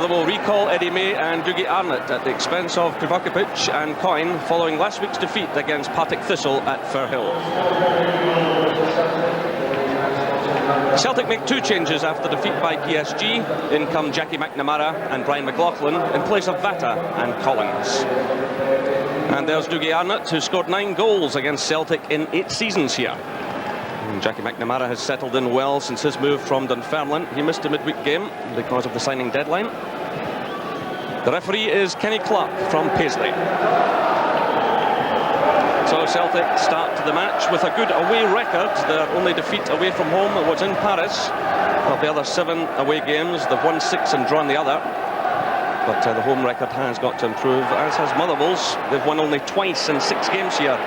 Motherwell recall Eddie May and Dougie Arnot at the expense of Pivakovic and Coyne following last week's defeat against Partick Thistle at Firhill. Celtic make 2 changes after defeat by PSG. In come Jackie McNamara and Brian McLaughlin in place of Vata and Collins. And there's Dougie Arnot, who scored 9 goals against Celtic in 8 seasons here. Jackie McNamara has settled in well since his move from Dunfermline. He missed a midweek game because of the signing deadline. The referee is Kenny Clark from Paisley. So Celtic start the match with a good away record. Their only defeat away from home was in Paris. Of the other 7 away games, they've won 6 and drawn the other. But the home record has got to improve, as has Motherwell's. They've won only twice in 6 games here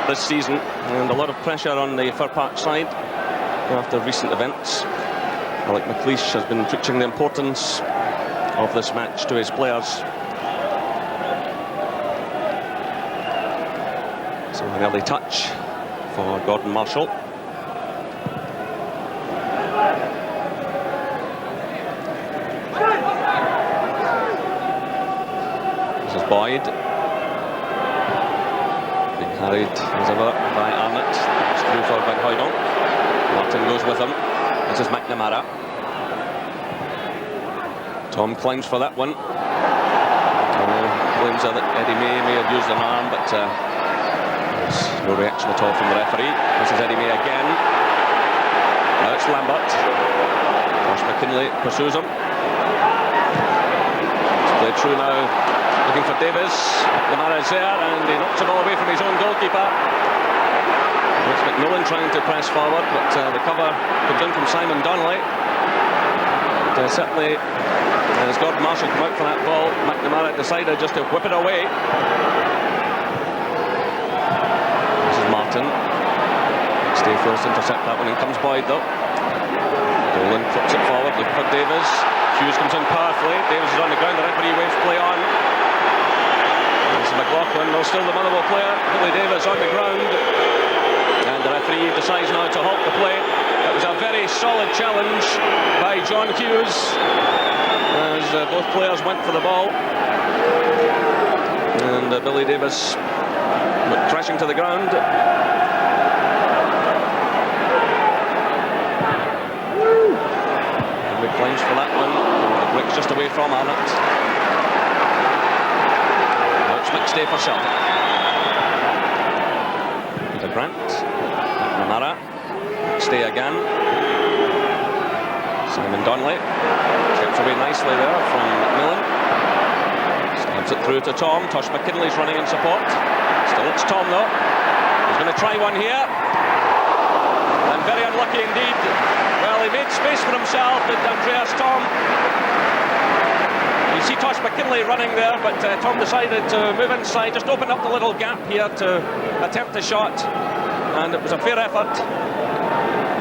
this season, and a lot of pressure on the Fir Park side after recent events. Alec McLeish has been preaching the importance of this match to his players. So an early touch for Gordon Marshall. This is Boyd. Carried as ever by Arnot. It's through for Van Hooydonk. Martin goes with him. This is McNamara. Thom climbs for that one. Claims that Eddie may have used an arm, but there's no reaction at all from the referee. This is Eddie May again. Now it's Lambert. Josh McKinlay pursues him. It's played through now. Looking for Davies. McNamara is there and he knocks the ball away from his own goalkeeper. It's McMillan trying to press forward, but the cover comes in from Simon Donnelly. But, certainly, as Gordon Marshall came out for that ball, McNamara decided just to whip it away. This is Martin. McStay fails to intercept that one, and comes Boyd though. Dolan flips it forward, looking for Davies. Hughes comes in powerfully. Davies is on the ground, the referee waves play on. This is McLaughlin, though still the Motherwell player. Billy Davies on the ground. And the referee decides now to halt the play. It was a very solid challenge by John Hughes as both players went for the ball. And Billy Davies went crashing to the ground. Hendry climbs for that one. It breaks just away from Arnot. McStay for Celtic. Peter Grant, McNamara, McStay again. Simon Donnelly chips away nicely there from McMillan. Stabs it through to Thom. Tosh McKinley's running in support. Still it's Thom though. He's going to try one here. And very unlucky indeed. Well, he made space for himself, but Andreas Thom. You see Tosh McKinlay running there, but Thom decided to move inside, just open up the little gap here to attempt a shot, and it was a fair effort,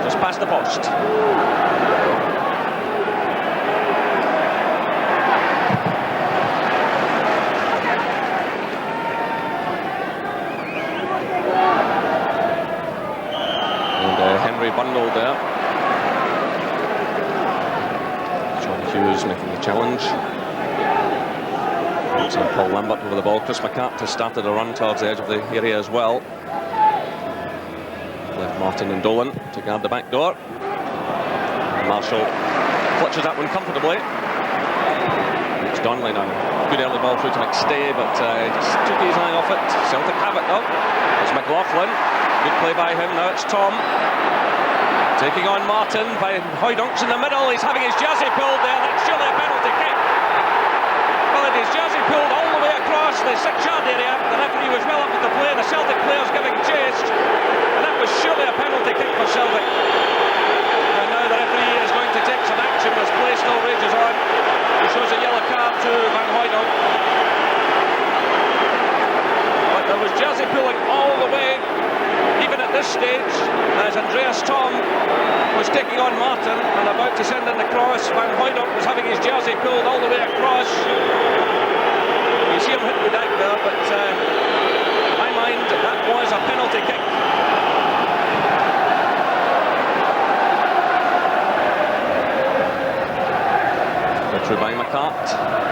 just past the post. And Hendry bundled there. John Hughes making the challenge. So Paul Lambert over the ball. Chris McCart has started a run towards the edge of the area as well. Left Martin and Dolan to guard the back door. Marshall clutches that one comfortably. It's Donnelly now. Good early ball through to McStay, but just took his eye off it. Celtic have it though. It's McLaughlin. Good play by him. Now it's Thom. Taking on Martin by Hooydonk's in the middle. He's having his jersey pulled there. That's surely a penalty kick. His jersey pulled all the way across the 6-yard area. The referee was well up with the play. The Celtic players giving chase, and that was surely a penalty kick for Celtic. And now the referee is going to take some action as play still rages on. He shows a yellow card to Van Hooydonk. But there was jersey pulling all the way, even at this stage, as Andreas Thom was taking on Martin and about to send in the cross. Van Hooydonk was having his jersey pulled all the way across. You see him hit the deck there, but in my mind, that was a penalty kick. Through by McCart.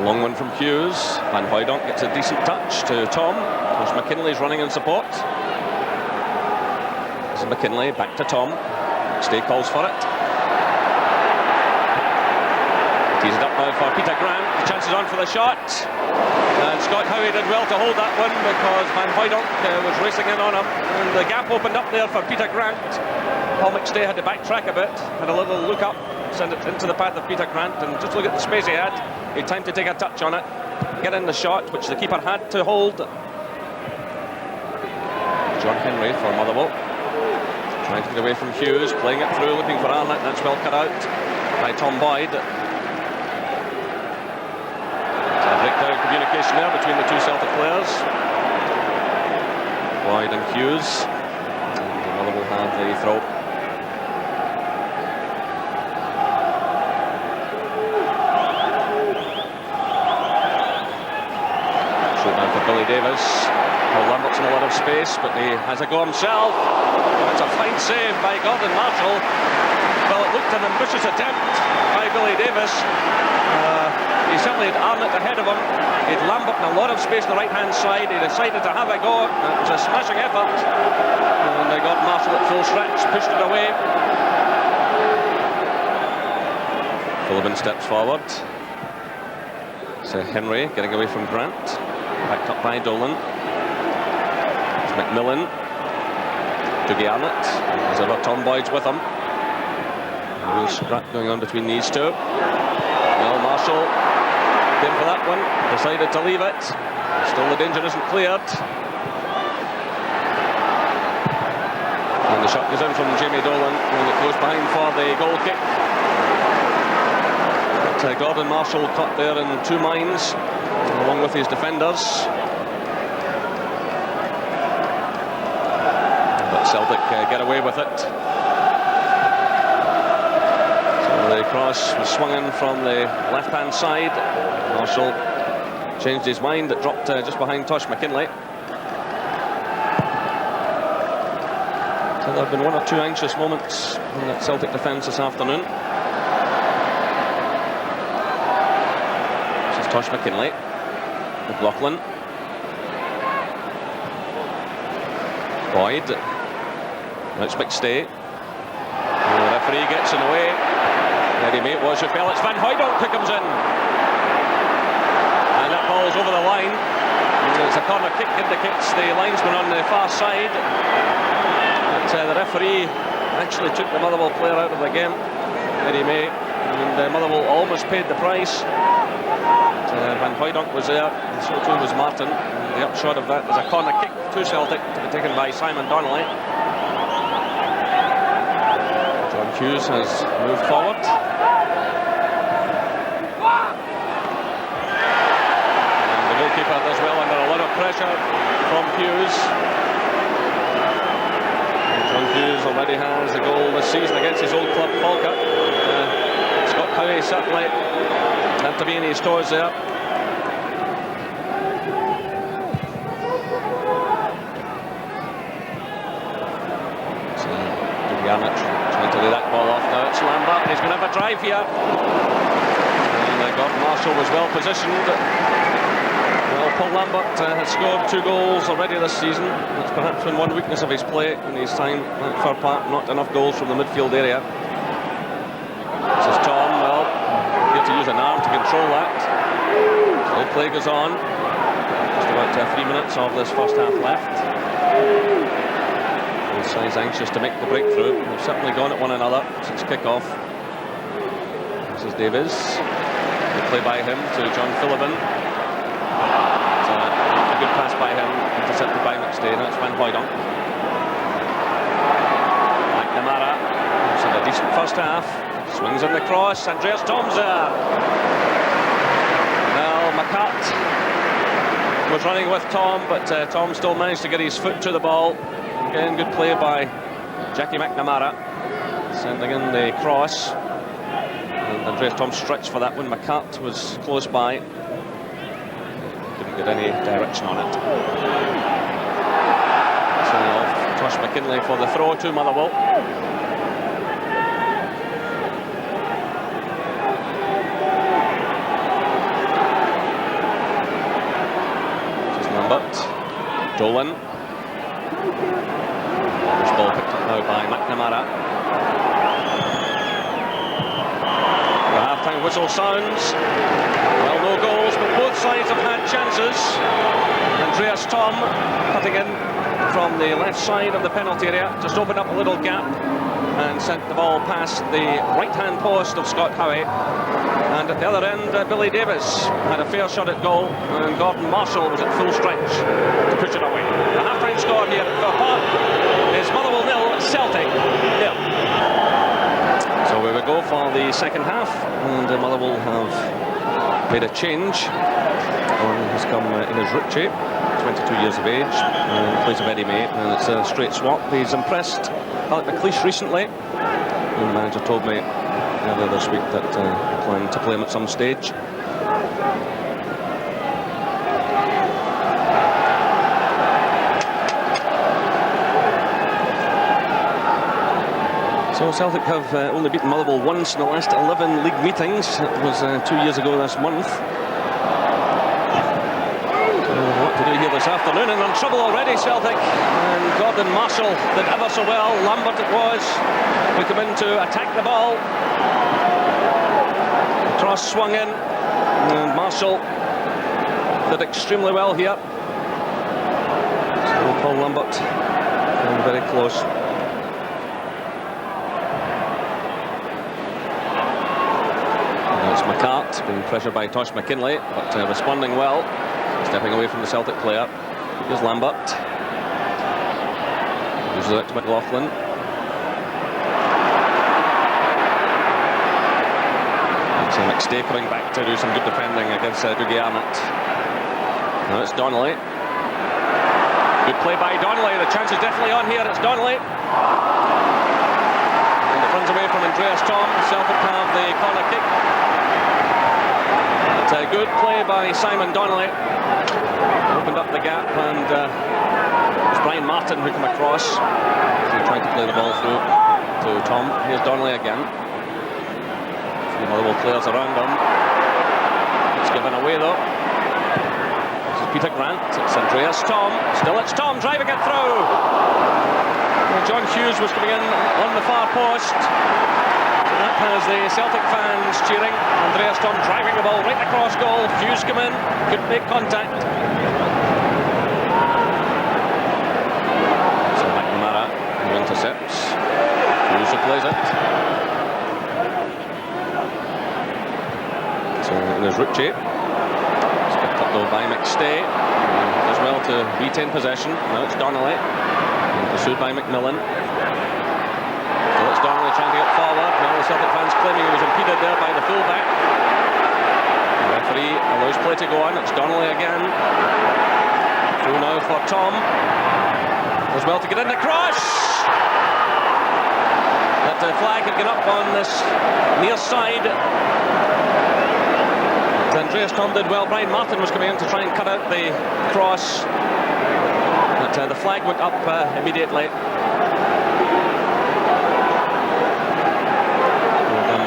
Long one from Hughes. Van Hooydonk gets a decent touch to Thom. There's McKinlay's running in support. This is McKinlay, back to Thom. McStay calls for it. Tees it up now for Peter Grant. The chance is on for the shot. And Scott Howie did well to hold that one because Van Hooydonk was racing in on him. And the gap opened up there for Peter Grant. Paul McStay had to backtrack a bit, had a little look up, send it into the path of Peter Grant, and just look at the space he had. He had time to take a touch on it, get in the shot, which the keeper had to hold. John Hendry for Motherwell. Trying to get away from Hughes, playing it through, looking for Arnot. That's well cut out by Tom Boyd. A breakdown communication there between the two Celtic players. Boyd and Hughes. And Motherwell have the throw. Davies. Well, Lambert's in a lot of space, but he has a go himself. It's a fine save by Gordon Marshall. Well, it looked an ambitious attempt by Billy Davies. He certainly had Arnot ahead of him. He had Lambert in a lot of space on the right-hand side. He decided to have a go. It was a smashing effort. And they got Marshall at full stretch, pushed it away. Philliben steps forward. So Henry getting away from Grant. Backed up by Dolan. It's McMillan. Dougie Arnot. There's ever Tom Boyd's with him. A real scrap going on between these two. Well, Marshall came for that one. Decided to leave it. Still the danger isn't cleared. And the shot goes in from Jamie Dolan. And it goes behind for the goal kick. But Gordon Marshall caught there in two minds, along with his defenders. But Celtic get away with it. So the cross was swung in from the left-hand side. Marshall changed his mind. It dropped just behind Tosh McKinlay. So there have been one or two anxious moments in that Celtic defence this afternoon. This is Tosh McKinlay. McLaughlin. Boyd. That's McStay. The referee gets in the way. Ready mate was who fell. It's Van Hooydonk who comes in. And that ball's over the line. It's a corner kick, indicates the linesman on the far side. But the referee actually took the Motherwell player out of the game. Ready mate. And Motherwell almost paid the price. Van Hooydonk was there, and so too was Martin. And the upshot of that is a corner kick to Celtic to be taken by Simon Donnelly. John Hughes has moved forward. And the goalkeeper does well under a lot of pressure from Hughes. And John Hughes already has a goal this season against his old club, Falkirk. Scott Howie certainly had to be in his toes there. Arnot trying to lay that ball off now. It's Lambert. He's going to have a drive here. And Gordon Marshall was well positioned. Well, Paul Lambert has scored 2 goals already this season. It's perhaps been one weakness of his play in his time at Fir Park. Not enough goals from the midfield area. This is Thom. Well, he had to use an arm to control that. So play goes on. Just about 3 minutes of this first half left. Both sides anxious to make the breakthrough. They've certainly gone at one another since kick-off. This is Davies. Good play by him to John Philliben. A good pass by him, intercepted by McStay. Now it's Van Hooydonk. McNamara. It's had a decent first half. Swings in the cross. Andreas Thom's there. Well, McCart was running with Thom, but Thom still managed to get his foot to the ball. Again, good play by Jackie McNamara sending in the cross. And Andreas Thom stretched for that one. McCart was close by. Didn't get any direction on it. So off Tosh McKinlay for the throw to Motherwell. This is Lambert. Dolan. This ball picked up now by McNamara. The half-time whistle sounds. Well, no goals, but both sides have had chances. Andreas Thom cutting in from the left side of the penalty area, just opened up a little gap and sent the ball past the right-hand post of Scott Howie. And at the other end, Billy Davies had a fair shot at goal, and Gordon Marshall was at full stretch to push it away. The half-time score here at Fir Park is Motherwell 0, Celtic 0. So we will go for the second half, and Motherwell have made a change. Has come in as Ritchie, 22 years of age, in place of Eddie May, and it's a straight swap. He's impressed Alec McLeish recently, and the manager told me earlier this week that he planned to play him at some stage. So Celtic have only beaten Motherwell once in the last 11 league meetings. It was 2 years ago this month. What to do here this afternoon, and in trouble already, Celtic. And Gordon Marshall did ever so well. Lambert it was who came in to attack the ball. The cross swung in, and Marshall did extremely well here. So Paul Lambert came very close. It's McCart being pressured by Tosh McKinlay, but responding well. Stepping away from the Celtic player. Here's Lambert. Uses it to McLaughlin. So McStay coming back to do some good defending against Arnot. Now it's Donnelly. Good play by Donnelly. The chance is definitely on here. It's Donnelly. And it runs away from Andreas Thom. Celtic have the corner kick. It's a good play by Simon Donnelly. Opened up the gap, and it's Brian Martin who came across. He's trying to play the ball through to Thom. Here's Donnelly again. A few Motherwell players around him. It's given away though. This is Peter Grant. It's Andreas Thom. Still it's Thom driving it through. Well, John Hughes was coming in on the far post. So that has the Celtic fans cheering. Andreas Thom driving the ball right across goal. Hughes come in, couldn't make contact. So McNamara who intercepts. Hughes who plays it. So there's Ritchie. It's picked up though by McStay. As well to retain possession. Now it's Donnelly. Pursued by McMillan. So it's Donnelly trying to get forward. Now the Celtic fans claiming he was impeded there by the fullback. The referee allows play to go on. It's Donnelly again. Through now for Thom. As well to get in the cross. But the flag had gone up on this near side. Andreas Thom did well. Brian Martin was coming in to try and cut out the cross. But the flag went up immediately.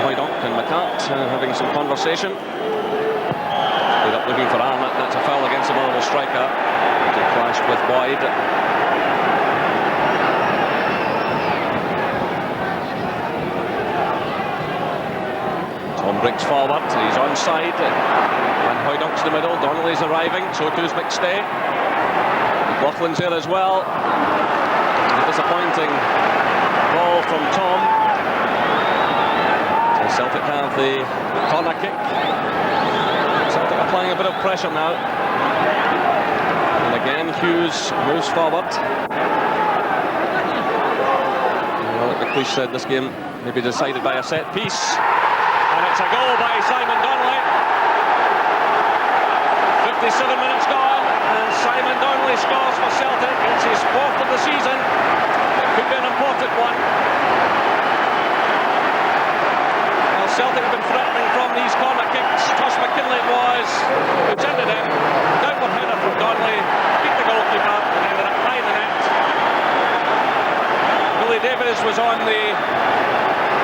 Hooydonk and McCart having some conversation. Ended up looking for Arnot. That's a foul against the Motherwell striker. He clashed with Boyd. Thom breaks forward. He's onside. And Hooydonk's in the middle. Donnelly's arriving. So too's McStay. McLaughlin's here as well. A disappointing ball from Thom. So Celtic have the corner kick. Celtic applying a bit of pressure now. And again Hughes moves forward. Well, like McLeish said, this game may be decided by a set piece. And it's a goal by Simon Donnelly. 57 minutes gone, and Simon Donnelly scores for Celtic. It's his fourth of the season. Could be an important one. Well, Celtic have been threatening from these corner kicks. Tosh McKinlay was, which ended in downward header from Donnelly, beat the goalkeeper and ended up high in the net. Davies was on the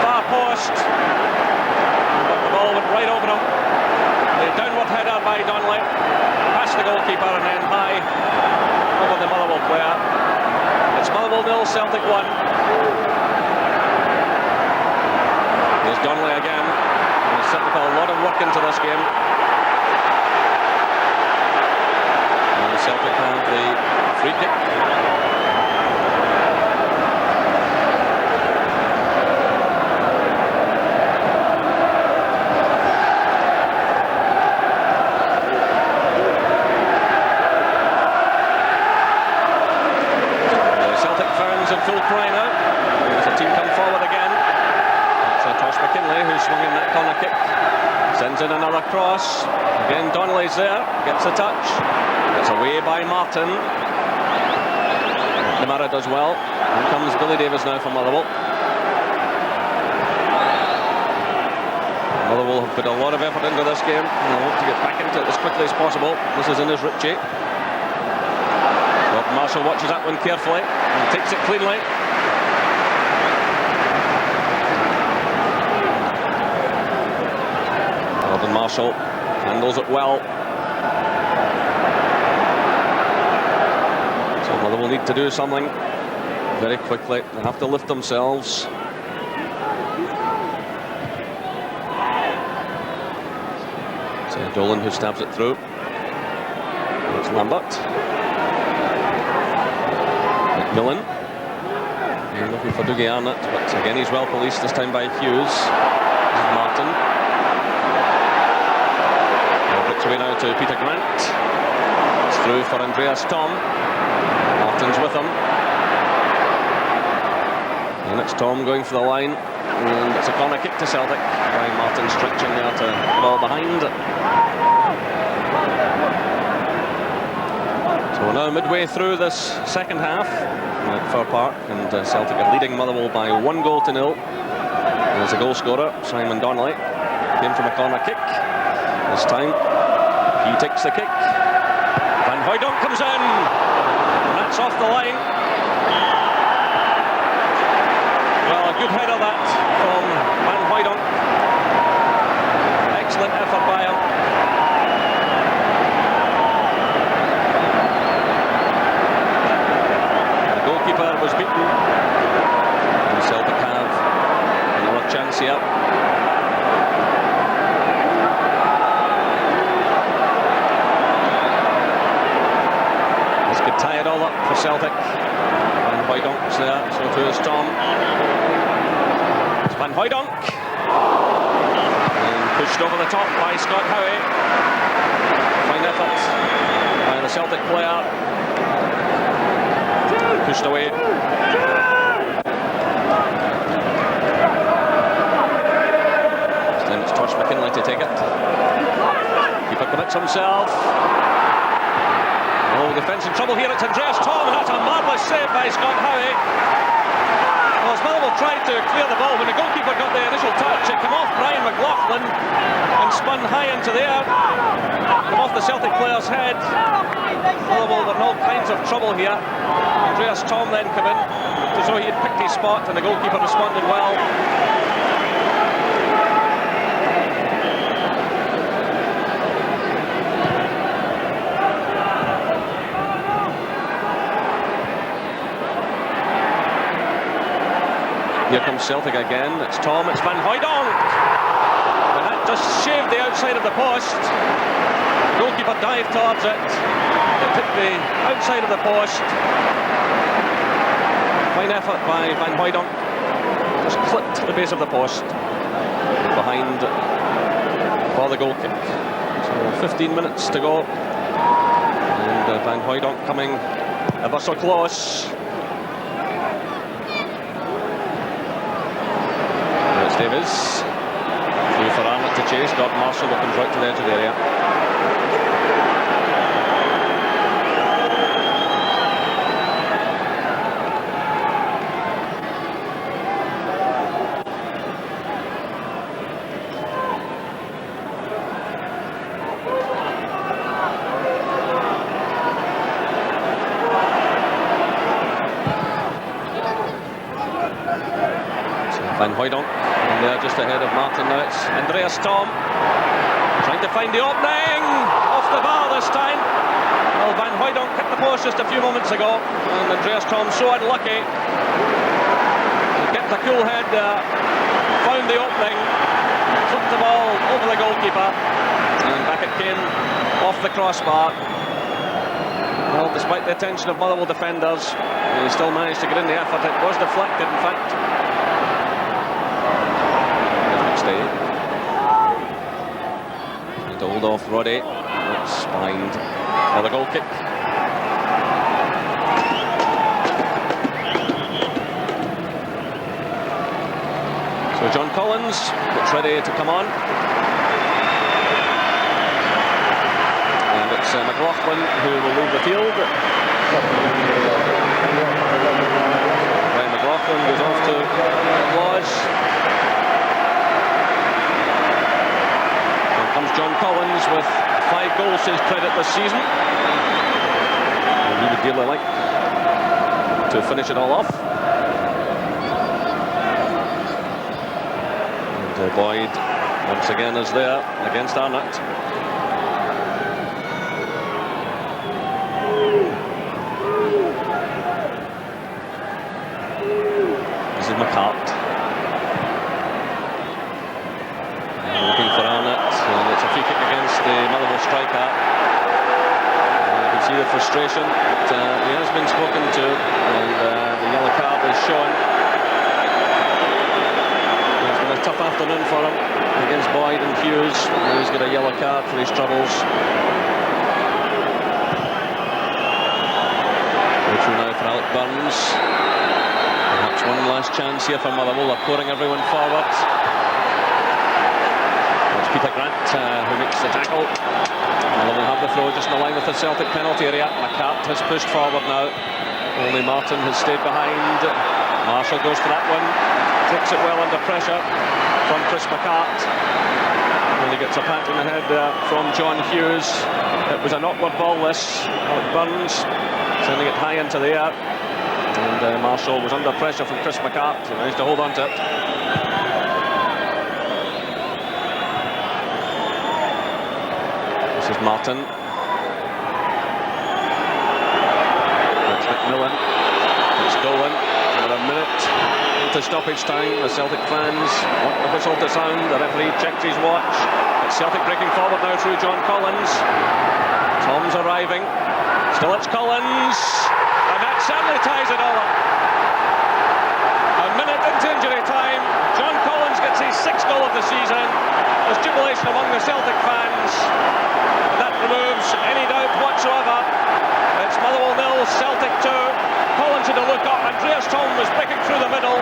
far post, but the ball went right over him. The downward header by Donnelly, past the goalkeeper and then high over the Motherwell player. It's Motherwell 0, Celtic 1. There's Donnelly again. He's certainly put a lot of work into this game. And Celtic have the free kick. In full cry now. There's a team come forward again. It's Tosh McKinlay who's swung in that corner kick. Sends in another cross. Again Donnelly's there. Gets a touch. It's away by Martin. McNamara does well. In comes Billy Davies now from Motherwell. Motherwell have put a lot of effort into this game. And they hope to get back into it as quickly as possible. This is in as Ritchie. Marshall watches that one carefully and takes it cleanly. Robin Marshall handles it well. So Motherwell need to do something very quickly. They have to lift themselves. So Dolan who stabs it through. It's Lambert. McMillan looking for Dougie Arnot, but again he's well policed this time by Hughes. Martin puts away now to Peter Grant. It's through for Thom. Martin's with him, and it's Thom going for the line, and it's a corner kick to Celtic by Martin stretching there to the ball behind. So we're now midway through this second half at Fir Park, and Celtic are leading Motherwell by 1-0. There's a goal scorer, Simon Donnelly. Came from a corner kick. This time he takes the kick. Hooydonk comes in, and that's off the line. Well, a good header that from Hooydonk. Excellent effort by him. Goalkeeper was beaten, and Celtic have another chance here. This could tie it all up for Celtic. Van Hooydonk's there, so too is Thom. It's Van Hooydonk, and pushed over the top by Scott Howie. Fine effort by the Celtic player. Pushed away. This time it's Tosh McKinlay to take it. Keeper commits himself. Oh, defence in trouble here. It's Thom, and that's a marvellous save by Scott Howie. Well, as Motherwell tried to clear the ball, when the goalkeeper got the initial touch, it came off McLaughlin and spun high into the air. Came off the Celtic player's head. Motherwell were in all kinds of trouble here. Thom then came in to show he had picked his spot, and the goalkeeper responded well. Here comes Celtic again. It's Thom, it's Van Hooydonk. And that just shaved the outside of the post. The goalkeeper dived towards it. It hit the outside of the post. Fine effort by Van Hooydonk. Just clipped the base of the post. Behind for the goal kick. So 15 minutes to go. And Van Hooydonk coming ever so close. It's Davies. Through for Arnot to chase. Got Marshall that comes right to the edge of the area. Van Hooydonk, and they're just ahead of Martin now. It's Andreas Thom trying to find the opening, off the bar this time. Well, Van Hooydonk hit the post just a few moments ago, and Andreas Thom so unlucky to get the cool head there, found the opening, flipped the ball over the goalkeeper, and back it came off the crossbar. Well, despite the attention of Motherwell defenders, he still managed to get in the effort. It was deflected, in fact. McStay. Doled off Roddie. It's spined for the goal kick. So John Collins gets ready to come on. And it's McLaughlin who will leave the field. Ryan McLaughlin goes off to applause. Here comes John Collins with 5 goals to his credit this season. And he would dearly like to finish it all off. And Boyd once again is there against Arnot. This is McCart. Looking for Arnot, and it's a free kick against the Motherwell striker. You can see the frustration, but he has been spoken to, and the yellow card is shown. It's been a tough afternoon for him against Boyd and Hughes. He's got a yellow card for his troubles. Go through now for Alec Burns. Perhaps one last chance here for Motherwell. They're pouring everyone forward. It's Peter Grant who makes the tackle. Motherwell have the throw just in the line with the Celtic penalty area. McCart has pushed forward now. Only Martin has stayed behind. Marshall goes for that one. Takes it well under pressure from Chris McCart. And he gets a pat in the head from John Hughes. It was an awkward ball this. Alec Burns sending it high into the air. And Marshall was under pressure from Chris McCart. He managed to hold on to it. This is Martin. It's McMillan. It's Dolan. For a minute to stoppage time. The Celtic fans want the whistle to sound. The referee checks his watch. It's Celtic breaking forward now through John Collins. Thom's arriving. Still it's Collins. And that certainly ties it all up. A minute into injury time. John Collins gets his 6th goal of the season. There's jubilation among the Celtic fans. That removes any doubt whatsoever. It's Motherwell 0, Celtic 2. Collins had a look up. Andreas Thom was breaking through the middle,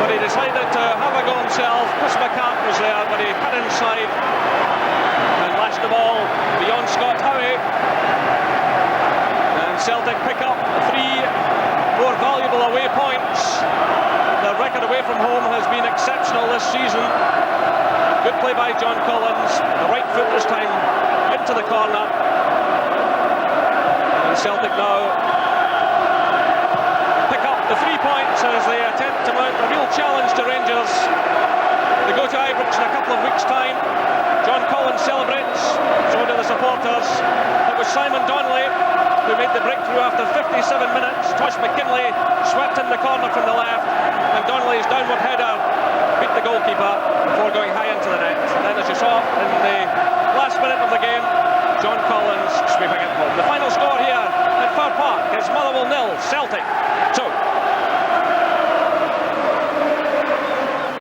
but he decided to have a go himself. Chris McCart was there, but he cut inside and lashed the ball beyond Scott Howie. And Celtic pick up 3 more valuable away points. The record away from home has been exceptional this season. Good play by John Collins. The right foot this time into the corner. And Celtic now pick up the 3 points as they attempt to mount a real challenge to Rangers. They go to Ibrox in a couple of weeks' time. John Collins celebrates, so do the supporters. It was Simon Donnelly who made the breakthrough after 57 minutes. Tosh McKinlay swept in the corner from the left, and Donnelly's downward header beat the goalkeeper before going high into the net. And then, as you saw in the last minute of the game, John Collins sweeping it home. The final score here at Fir Park is Motherwell 0, Celtic 2.